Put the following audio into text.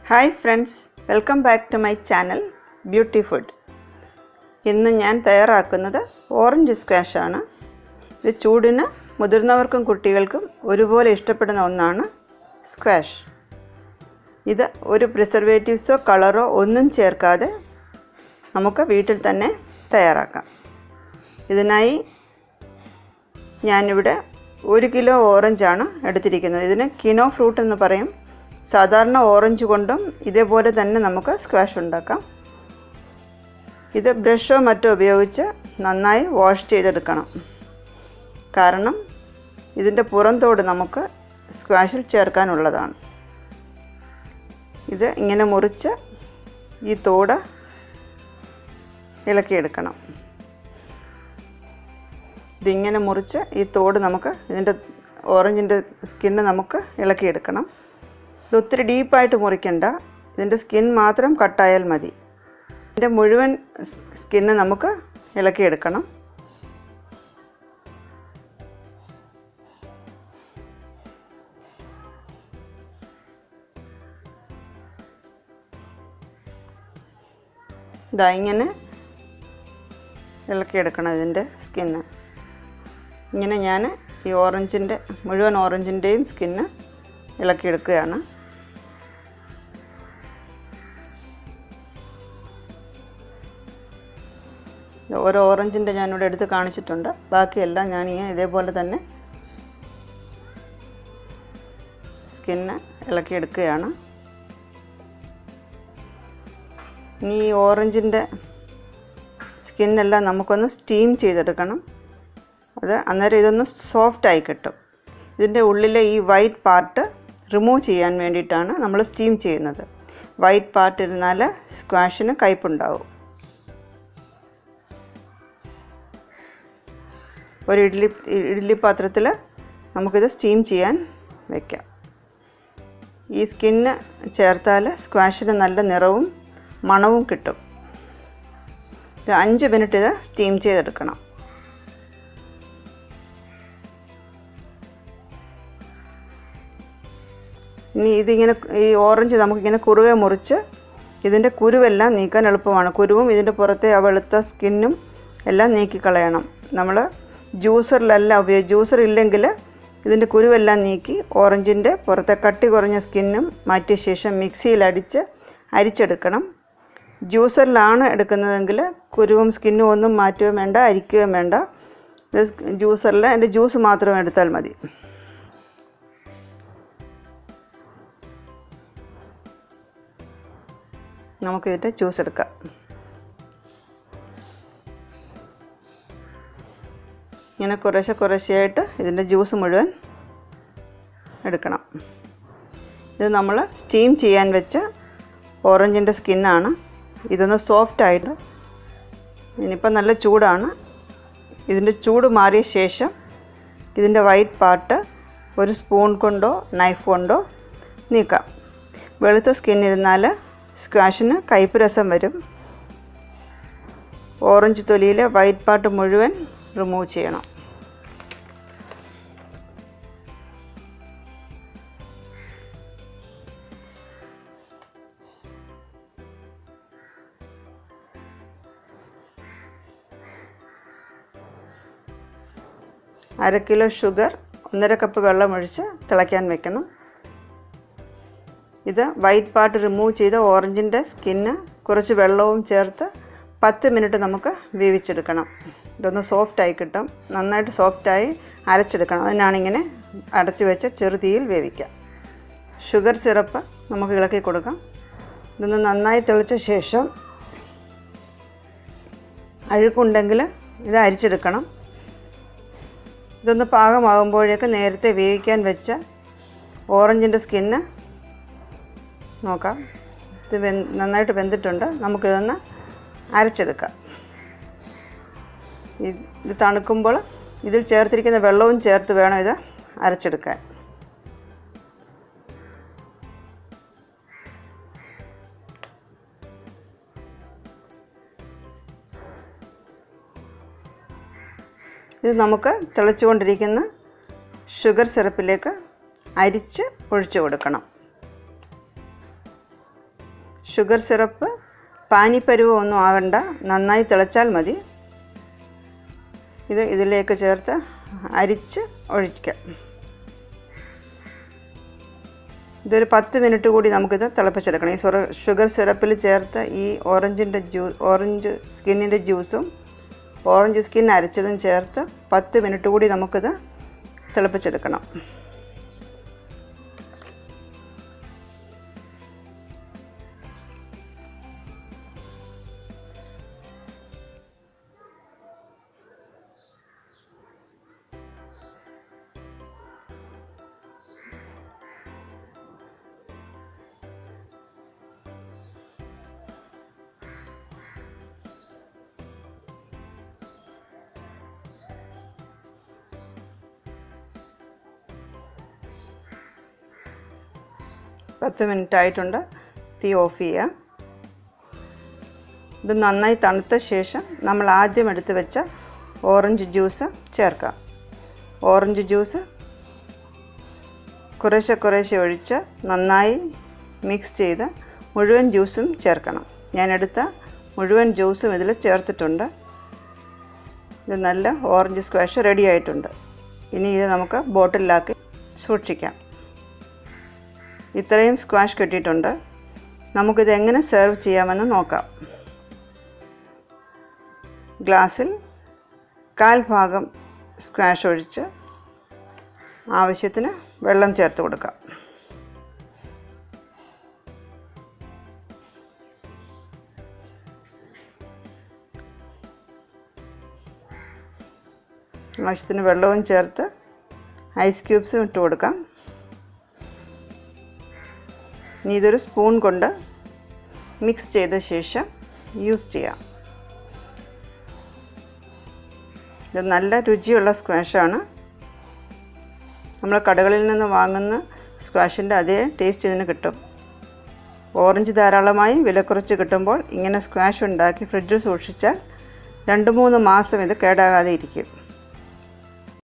Hi friends, welcome back to my channel beauty food. ഇന്ന് ഞാൻ തയ്യാറാക്കുന്നത് ഓറഞ്ച് സ്ക്വാഷ് ആണ്. ഇത് ചൂടിന് മുതിർന്നവർക്കും കുട്ടികൾക്കും ഒരുപോലെ ഇഷ്ടപ്പെടുന്ന ഒന്നാണ് സ്ക്വാഷ്. ഇത് ഒരു പ്രിസർവേറ്റീവ്സോ കളറോ ഒന്നും ചേർക്കാതെ നമുക്ക് വീട്ടിൽ തന്നെ തയ്യാറാക്കാം. ഇതിനായി ഞാനിവിടെ 1 കിലോ ഓറഞ്ചാണ് എടുത്തിരിക്കുന്നത്. ഇതിന് കിനോ ഫ്രൂട്ട് എന്ന് പറയും. സാധാരണ ഓറഞ്ച് കൊണ്ടും ഇതേപോലെ തന്നെ നമുക്ക് സ്ക്വാഷ് ഉണ്ടാക്കാം. ഇത് ബ്രഷോ മറ്റോ ഉപയോഗിച്ച് നന്നായി വാഷ് ചെയ്തെടുക്കണം. കാരണം ഇതിൻ്റെ പുറംതോട് നമുക്ക് സ്ക്വാഷിൽ ചേർക്കാനുള്ളതാണ്. ഇത് ഇങ്ങനെ മുറിച്ച് ഈ തോട് ഇളക്കിയെടുക്കണം. ഇതിങ്ങനെ മുറിച്ച് ഈ തോട് നമുക്ക് ഇതിൻ്റെ ഓറഞ്ചിൻ്റെ സ്കിന്ന് നമുക്ക് ഇളക്കിയെടുക്കണം. ഇത് ഒത്തിരി ഡീപ്പായിട്ട് മുറിക്കണ്ട, ഇതിൻ്റെ സ്കിൻ മാത്രം കട്ടായാൽ മതി. ഇതിൻ്റെ മുഴുവൻ സ്കിന്ന് നമുക്ക് ഇളക്കിയെടുക്കണം. ഇതാ ഇങ്ങനെ ഇളക്കിയെടുക്കണം ഇതിൻ്റെ സ്കിന്ന്. ഇങ്ങനെ ഞാൻ ഈ മുഴുവൻ ഓറഞ്ചിൻ്റെയും സ്കിന്ന് ഇളക്കിയെടുക്കുകയാണ്. ഓരോ ഓറഞ്ചിൻ്റെ ഞാനിവിടെ എടുത്ത് കാണിച്ചിട്ടുണ്ട്. ബാക്കിയെല്ലാം ഞാനിങ്ങനെ ഇതേപോലെ തന്നെ സ്കിന്ന് ഇളക്കിയെടുക്കുകയാണ്. ഇനി ഈ ഓറഞ്ചിൻ്റെ സ്കിന്നെല്ലാം നമുക്കൊന്ന് സ്റ്റീം ചെയ്തെടുക്കണം. അന്നേരം ഇതൊന്ന് സോഫ്റ്റായി കിട്ടും. ഇതിൻ്റെ ഉള്ളിലെ ഈ വൈറ്റ് പാർട്ട് റിമൂവ് ചെയ്യാൻ വേണ്ടിയിട്ടാണ് നമ്മൾ സ്റ്റീം ചെയ്യുന്നത്. വൈറ്റ് പാർട്ട് ഇരുന്നാൽ സ്ക്വാഷിന് കയ്പുണ്ടാവും. ഒരു ഇഡ്ഡലി പാത്രത്തിൽ നമുക്കിത് സ്റ്റീം ചെയ്യാൻ വയ്ക്കാം. ഈ സ്കിന്ന് ചേർത്താൽ സ്ക്വാഷിന് നല്ല നിറവും മണവും കിട്ടും. 5 മിനിറ്റ് ഇത് സ്റ്റീം ചെയ്തെടുക്കണം. ഇനി ഇതിങ്ങനെ ഈ ഓറഞ്ച് നമുക്കിങ്ങനെ കുറുകെ മുറിച്ച് ഇതിൻ്റെ കുരുവെല്ലാം നീക്കാൻ എളുപ്പമാണ്. കുരുവും ഇതിൻ്റെ പുറത്തെ ആ വെളുത്ത സ്കിന്നും എല്ലാം നീക്കിക്കളയണം. നമ്മൾ ജ്യൂസർ ഇല്ലെങ്കിൽ ഇതിൻ്റെ കുരുവെല്ലാം നീക്കി ഓറഞ്ചിൻ്റെ പുറത്തെ കട്ടി കുറഞ്ഞ സ്കിന്നും മാറ്റിയ ശേഷം മിക്സിയിൽ അരിച്ചെടുക്കണം. ജ്യൂസറിലാണ് എടുക്കുന്നതെങ്കിൽ കുരുവും സ്കിന്നും ഒന്നും മാറ്റുകയും വേണ്ട, അരിക്കുകയും വേണ്ട. ജ്യൂസറിൽ അതിൻ്റെ ജ്യൂസ് മാത്രം എടുത്താൽ മതി. നമുക്കിതിൻ്റെ ജ്യൂസ് എടുക്കാം. ഇങ്ങനെ കുറേശ്ശെയായിട്ട് ഇതിൻ്റെ ജ്യൂസ് മുഴുവൻ എടുക്കണം. ഇത് നമ്മൾ സ്റ്റീം ചെയ്യാൻ വെച്ച ഓറഞ്ചിൻ്റെ സ്കിന്നാണ്. ഇതൊന്ന് സോഫ്റ്റായിട്ട് ഇനിയിപ്പോൾ നല്ല ചൂടാണ്. ഇതിൻ്റെ ചൂട് മാറിയ ശേഷം ഇതിൻ്റെ വൈറ്റ് പാർട്ട് ഒരു സ്പൂൺ കൊണ്ടോ നൈഫ് കൊണ്ടോ നീക്കാം. വെളുത്ത സ്കിന്നിരുന്നാൽ സ്ക്വാഷിന് കയ്പ് രസം വരും. ഓറഞ്ച് തൊലിയിലെ വൈറ്റ് പാർട്ട് മുഴുവൻ റിമൂവ് ചെയ്യണം. അര കിലോ ഷുഗർ 1.5 കപ്പ് വെള്ളം ഒഴിച്ച് തിളയ്ക്കാൻ വെക്കണം. ഇത് വൈറ്റ് പാർട്ട് റിമൂവ് ചെയ്ത ഓറഞ്ചിൻ്റെ സ്കിന്ന് കുറച്ച് വെള്ളവും ചേർത്ത് 10 മിനിറ്റ് നമുക്ക് വേവിച്ചെടുക്കണം. ഇതൊന്ന് സോഫ്റ്റായി കിട്ടും. നന്നായിട്ട് സോഫ്റ്റായി അരച്ചെടുക്കണം. അതിനാണിങ്ങനെ അടച്ചു വെച്ച് ചെറുതീയിൽ വേവിക്കാം. ഷുഗർ സിറപ്പ് നമുക്ക് ഇളക്കി കൊടുക്കാം. ഇതൊന്ന് നന്നായി തിളച്ച ശേഷം അഴുക്കുണ്ടെങ്കിൽ ഇത് അരിച്ചെടുക്കണം. ഇതൊന്ന് പാകമാകുമ്പോഴേക്ക് നേരത്തെ വേവിക്കാൻ വെച്ച ഓറഞ്ചിൻ്റെ സ്കിന്ന് നോക്കാം. ഇത് നന്നായിട്ട് വെന്തിട്ടുണ്ട്. നമുക്കിതൊന്ന് അരച്ചെടുക്കാം. ഇത് തണുക്കുമ്പോൾ ഇതിൽ ചേർത്തിരിക്കുന്ന വെള്ളവും ചേർത്ത് വേണം ഇത് അരച്ചെടുക്കാൻ. ഇത് നമുക്ക് തിളച്ചുകൊണ്ടിരിക്കുന്ന ഷുഗർ സിറപ്പിലേക്ക് അരിച്ച് ഒഴിച്ചു കൊടുക്കണം. ഷുഗർ സിറപ്പ് പാനിപ്പരുവം ഒന്നും ആകണ്ട, നന്നായി തിളച്ചാൽ മതി. ഇതിലേക്ക് ചേർത്ത് അരിച്ച് ഒഴിക്കാം. ഇതൊരു 10 മിനിറ്റ് കൂടി നമുക്കിത് തിളപ്പിച്ചെടുക്കണം. ഈ ഷുഗർ സിറപ്പിൽ ചേർത്ത് ഈ ഓറഞ്ച് സ്കിന്നിൻ്റെ ജ്യൂസും ഓറഞ്ച് സ്കിൻ അരച്ചതും ചേർത്ത് 10 മിനിറ്റ് കൂടി നമുക്കിത് തിളപ്പിച്ചെടുക്കണം. പത്ത് മിനിറ്റ് ആയിട്ടുണ്ട്. തീ ഓഫ് ചെയ്യാം. ഇത് നന്നായി തണുത്ത ശേഷം നമ്മൾ ആദ്യം എടുത്ത് വെച്ച ഓറഞ്ച് ജ്യൂസ് ചേർക്കാം. ഓറഞ്ച് ജ്യൂസ് കുറേശ്ശെ ഒഴിച്ച് നന്നായി മിക്സ് ചെയ്ത് മുഴുവൻ ജ്യൂസും ചേർക്കണം. ഞാൻ എടുത്ത മുഴുവൻ ജ്യൂസും ഇതിൽ ചേർത്തിട്ടുണ്ട്. ഇത് നല്ല ഓറഞ്ച് സ്ക്വാഷ് റെഡി ആയിട്ടുണ്ട്. ഇനി ഇത് നമുക്ക് ബോട്ടിലാക്കി സൂക്ഷിക്കാം. ഇത്രയും സ്ക്വാഷ് കിട്ടിയിട്ടുണ്ട്. നമുക്കിത് എങ്ങനെ സെർവ് ചെയ്യാമെന്ന് നോക്കാം. ഗ്ലാസ്സിൽ 1/4 ഭാഗം സ്ക്വാഷ് ഒഴിച്ച് ആവശ്യത്തിന് വെള്ളം ചേർത്ത് കൊടുക്കാം. ആവശ്യത്തിന് വെള്ളവും ചേർത്ത് ഐസ് ക്യൂബ്സും ഇട്ട് കൊടുക്കാം. ഇനി ഇതൊരു സ്പൂൺ കൊണ്ട് മിക്സ് ചെയ്ത ശേഷം യൂസ് ചെയ്യാം. ഇത് നല്ല രുചിയുള്ള സ്ക്വാഷാണ്. നമ്മൾ കടകളിൽ നിന്ന് വാങ്ങുന്ന സ്ക്വാഷിൻ്റെ അതേ ടേസ്റ്റ് ഇതിന് കിട്ടും. ഓറഞ്ച് ധാരാളമായി വില കുറച്ച് കിട്ടുമ്പോൾ ഇങ്ങനെ സ്ക്വാഷ് ഉണ്ടാക്കി ഫ്രിഡ്ജിൽ സൂക്ഷിച്ചാൽ 2-3 മാസം ഇത് കേടാകാതെ ഇരിക്കും.